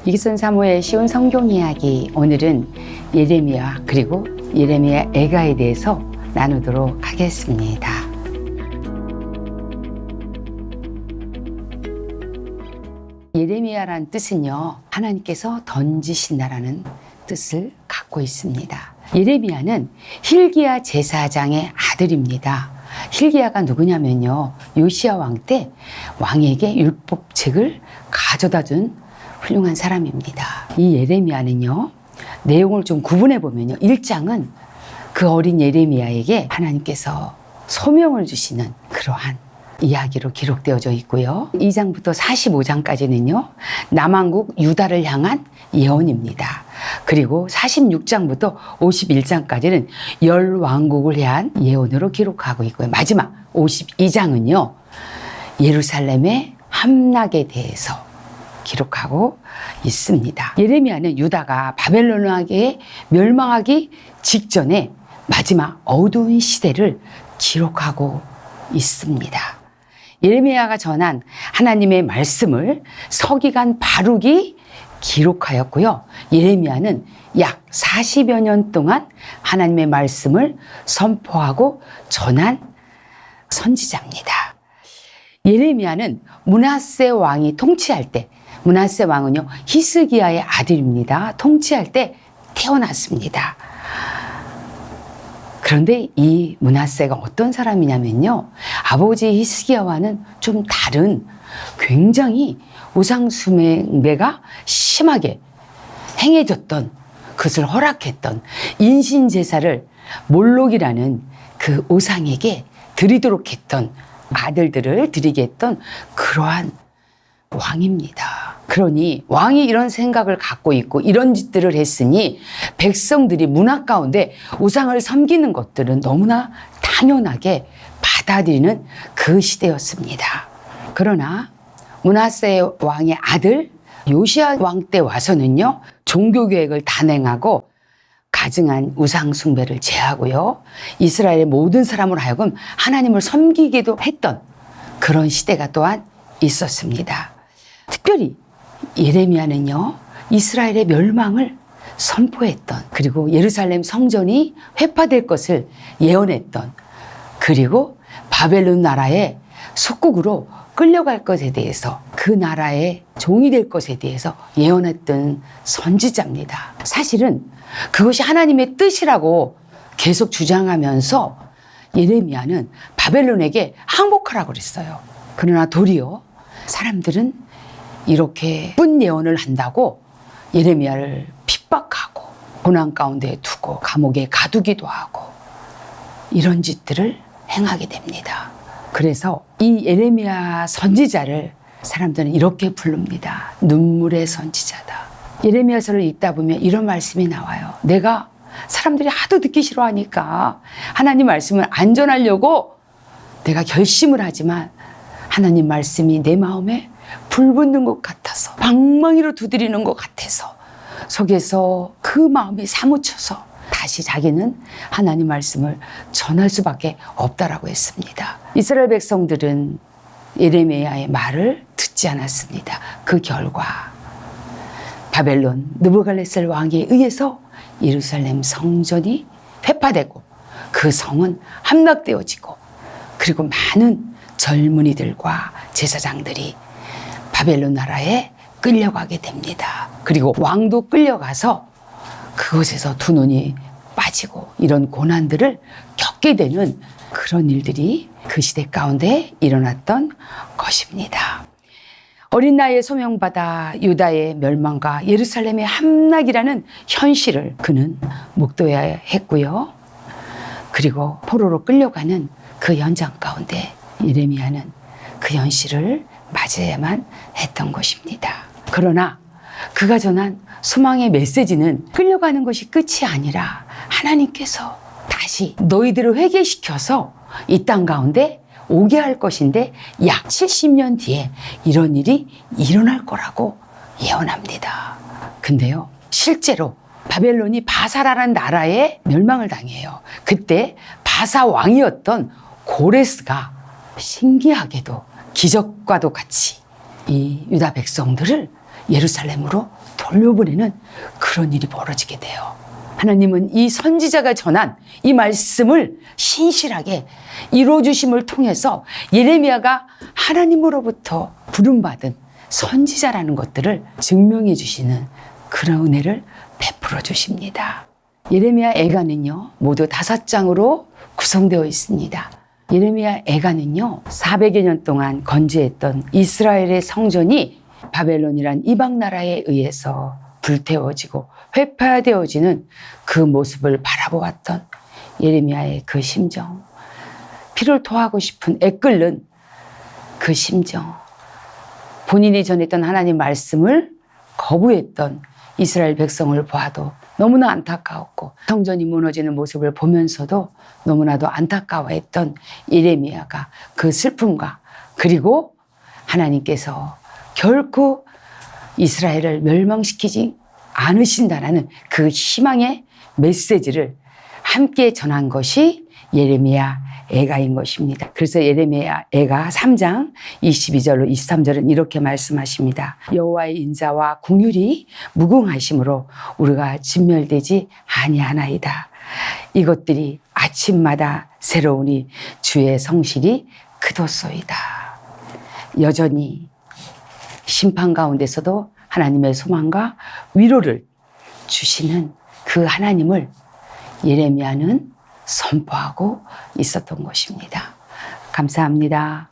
이기순 사모의 쉬운 성경 이야기, 오늘은 예레미야 그리고 예레미야 애가에 대해서 나누도록 하겠습니다. 예레미야라는 뜻은요, 하나님께서 던지신다라는 뜻을 갖고 있습니다. 예레미야는 hil기야 제사장의 아들입니다. hil기야가 누구냐면요, 요시야 왕 때 왕에게 율법책을 가져다 준 훌륭한 사람입니다. 이 예레미야는요, 내용을 좀 구분해 보면요, 1장은 그 어린 예레미야에게 하나님께서 소명을 주시는 그러한 이야기로 기록되어져 있고요. 2장부터 45장까지는요, 남왕국 유다를 향한 예언입니다. 그리고 46장부터 51장까지는 열 왕국을 향한 예언으로 기록하고 있고요. 마지막 52장은요, 예루살렘의 함락에 대해서 기록하고 있습니다. 예레미야는 유다가 바벨론에게 멸망하기 직전에 마지막 어두운 시대를 기록하고 있습니다. 예레미야가 전한 하나님의 말씀을 서기관 바룩이 기록하였고요. 예레미야는 약 40여 년 동안 하나님의 말씀을 선포하고 전한 선지자입니다. 예레미야는 므낫세 왕이 통치할 때, 므낫세 왕은요, 히스기야의 아들입니다. 통치할 때 태어났습니다. 그런데 이 므낫세가 어떤 사람이냐면요, 아버지 히스기야와는 좀 다른, 굉장히 우상숭배가 심하게 행해졌던, 그것을 허락했던 인신제사를 몰록이라는 그 우상에게 드리도록 했던, 아들들을 드리게 했던 그러한 왕입니다. 그러니 왕이 이런 생각을 갖고 있고 이런 짓들을 했으니 백성들이 문화 가운데 우상을 섬기는 것들은 너무나 당연하게 받아들이는 그 시대였습니다. 그러나 므낫세 왕의 아들 요시야 왕 때 와서는요, 종교개혁을 단행하고 가증한 우상 숭배를 제하고요, 이스라엘의 모든 사람으로 하여금 하나님을 섬기기도 했던 그런 시대가 또한 있었습니다. 특별히 예레미야는요, 이스라엘의 멸망을 선포했던, 그리고 예루살렘 성전이 회파될 것을 예언했던, 그리고 바벨론 나라의 속국으로 끌려갈 것에 대해서, 그 나라의 종이 될 것에 대해서 예언했던 선지자입니다. 사실은 그것이 하나님의 뜻이라고 계속 주장하면서 예레미야는 바벨론에게 항복하라고 그랬어요. 그러나 도리어 사람들은 이렇게 쁜 예언을 한다고 예레미야를 핍박하고 고난 가운데 두고 감옥에 가두기도 하고 이런 짓들을 행하게 됩니다. 그래서 이 예레미야 선지자를 사람들은 이렇게 부릅니다. 눈물의 선지자다. 예레미야서를 읽다 보면 이런 말씀이 나와요. 내가 사람들이 하도 듣기 싫어하니까 하나님 말씀을 안 전하려고 내가 결심을 하지만 하나님 말씀이 내 마음에 불 붙는 것 같아서, 방망이로 두드리는 것 같아서 속에서 그 마음이 사무쳐서 다시 자기는 하나님 말씀을 전할 수밖에 없다라고 했습니다. 이스라엘 백성들은 예레미야의 말을 듣지 않았습니다. 그 결과 바벨론 느부갓네살 왕에 의해서 예루살렘 성전이 회파되고 그 성은 함락되어지고, 그리고 많은 젊은이들과 제사장들이 바벨론 나라에 끌려가게 됩니다. 그리고 왕도 끌려가서 그곳에서 두 눈이 빠지고 이런 고난들을 겪게 되는 그런 일들이 그 시대 가운데 일어났던 것입니다. 어린 나이에 소명받아 유다의 멸망과 예루살렘의 함락이라는 현실을 그는 목도해야 했고요. 그리고 포로로 끌려가는 그 현장 가운데 예레미야는 그 현실을 맞이해야만 했던 것입니다. 그러나 그가 전한 소망의 메시지는 끌려가는 것이 끝이 아니라 하나님께서 다시 너희들을 회개시켜서 이 땅 가운데 오게 할 것인데 약 70년 뒤에 이런 일이 일어날 거라고 예언합니다. 근데요, 실제로 바벨론이 바사라는 나라에 멸망을 당해요. 그때 바사 왕이었던 고레스가 신기하게도 기적과도 같이 이 유다 백성들을 예루살렘으로 돌려보내는 그런 일이 벌어지게 돼요. 하나님은 이 선지자가 전한 이 말씀을 신실하게 이루어주심을 통해서 예레미야가 하나님으로부터 부름받은 선지자라는 것들을 증명해 주시는 그런 은혜를 베풀어 주십니다. 예레미야 애가는요, 모두 5장으로 구성되어 있습니다. 예레미야 애가는요, 400여 년 동안 건재했던 이스라엘의 성전이 바벨론이란 이방 나라에 의해서 불태워지고 회파되어지는 그 모습을 바라보았던 예레미야의 그 심정, 피를 토하고 싶은 애끓는 그 심정, 본인이 전했던 하나님 말씀을 거부했던 이스라엘 백성을 보아도 너무나 안타까웠고, 성전이 무너지는 모습을 보면서도 너무나도 안타까워했던 예레미야가 그 슬픔과, 그리고 하나님께서 결코 이스라엘을 멸망시키지 않으신다라는 그 희망의 메시지를 함께 전한 것이 예레미야 애가인 것입니다. 그래서 예레미야 애가 3장 22절로 23절은 이렇게 말씀하십니다. 여호와의 인자와 긍휼이 무궁하심으로 우리가 진멸되지 아니하나이다. 이것들이 아침마다 새로우니 주의 성실이 그도소이다. 여전히 심판 가운데서도 하나님의 소망과 위로를 주시는 그 하나님을 예레미야는 선포하고 있었던 것입니다. 감사합니다.